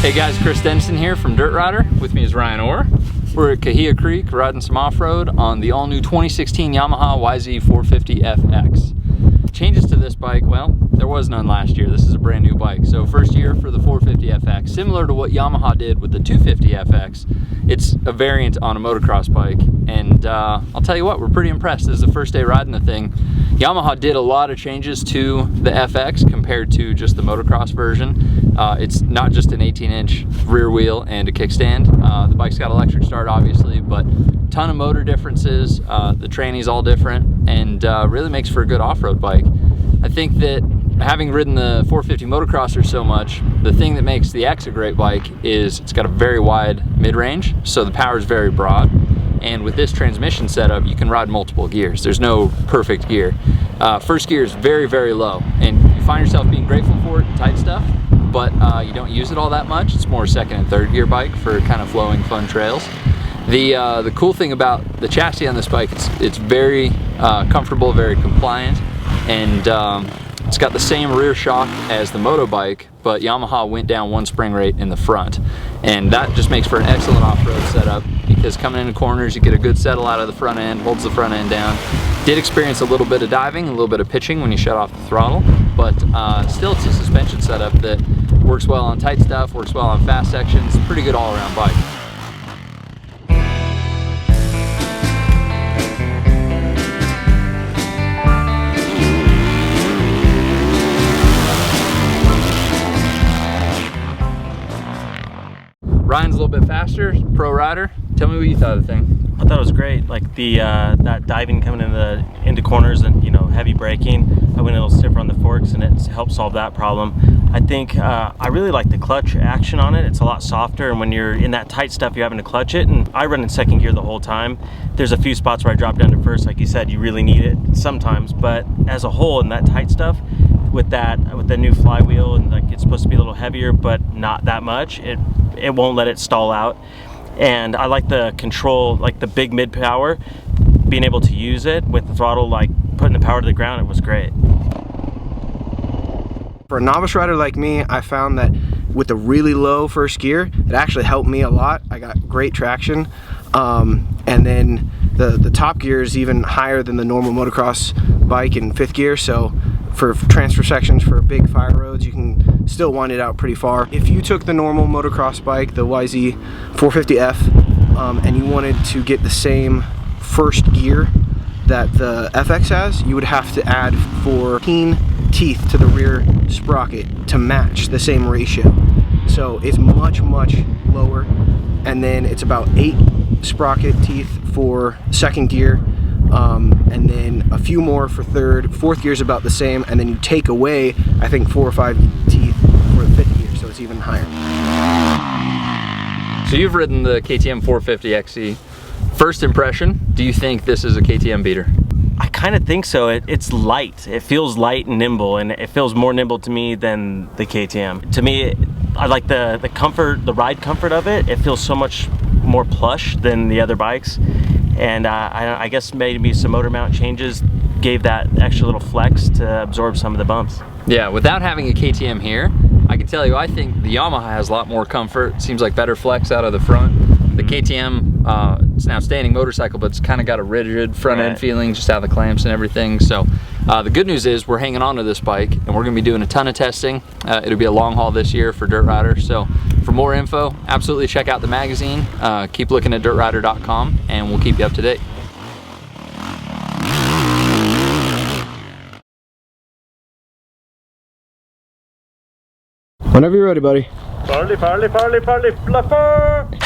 Hey guys, Chris Denson here from Dirt Rider. With me is Ryan Orr. We're at Cahuilla Creek riding some off-road on the all-new 2016 Yamaha YZ450FX. Changes to this bike, well, there was none last year. This is a brand new bike. So first year for the 450FX. Similar to what Yamaha did with the 250FX, it's a variant on a motocross bike. And I'll tell you what, we're pretty impressed. This is the first day riding the thing. Yamaha did a lot of changes to the FX compared to just the motocross version. It's not just an 18-inch rear wheel and a kickstand. The bike's got electric start, obviously, but ton of motor differences. The tranny's all different, and really makes for a good off-road bike. I think that having ridden the 450 motocrosser so much, the thing that makes the X a great bike is it's got a very wide mid-range, so the power is very broad. And with this transmission setup, you can ride multiple gears. There's no perfect gear. First gear is very, very low, and you find yourself being grateful for it in tight stuff, but you don't use it all that much. It's more second and third gear bike for kind of flowing fun trails. The cool thing about the chassis on this bike, it's very comfortable, very compliant, and it's got the same rear shock as the motobike, but Yamaha went down one spring rate in the front. And that just makes for an excellent off-road setup, because coming into corners, you get a good settle out of the front end, holds the front end down. Did experience a little bit of diving, a little bit of pitching when you shut off the throttle, but still it's a suspension setup that works well on tight stuff, works well on fast sections, pretty good all-around bike. Ryan's a little bit faster, pro rider. Tell me what you thought of the thing. I thought it was great. Like the that diving coming into corners and heavy braking. I went a little stiffer on the forks, and it helped solve that problem. I think I really like the clutch action on it. It's a lot softer, and when you're in that tight stuff, you're having to clutch it. And I run in second gear the whole time. There's a few spots where I drop down to first, like you said, you really need it sometimes. But as a whole, in that tight stuff, with the new flywheel, and like it's supposed to be a little heavier, but not that much. It won't let it stall out. And I like the control, like the big mid power, being able to use it with the throttle, like putting the power to the ground. It was great. For a novice rider like me, I found that with the really low first gear, it actually helped me a lot. I got great traction, and then the top gear is even higher than the normal motocross bike in fifth gear, so for transfer sections for big fire roads, you can still wind it out pretty far. If you took the normal motocross bike, the YZ450F, and you wanted to get the same first gear that the FX has, you would have to add 14 teeth to the rear sprocket to match the same ratio. So it's much, much lower, and then it's about 8 sprocket teeth for second gear, and then a few more for third. Fourth gear is about the same, and then you take away, I think, 4 or 5 teeth for the fifth gear, so it's even higher. So you've ridden the KTM 450 XE. First impression, do you think this is a KTM beater? I kind of think so. It's light. It feels light and nimble, and it feels more nimble to me than the KTM. To me, I like the comfort, the ride comfort of it. It feels so much more plush than the other bikes. And I guess maybe some motor mount changes gave that extra little flex to absorb some of the bumps. Yeah, without having a KTM here, I can tell you I think the Yamaha has a lot more comfort. Seems like better flex out of the front. The KTM, it's an outstanding motorcycle, but it's kind of got a rigid front end feeling just out of the clamps and everything. So the good news is we're hanging on to this bike, and we're going to be doing a ton of testing. It'll be a long haul this year for Dirt Rider. So for more info, absolutely check out the magazine. Keep looking at dirtrider.com, and we'll keep you up to date. Whenever you're ready, buddy. Farley, farley, farley, farley, fluffer!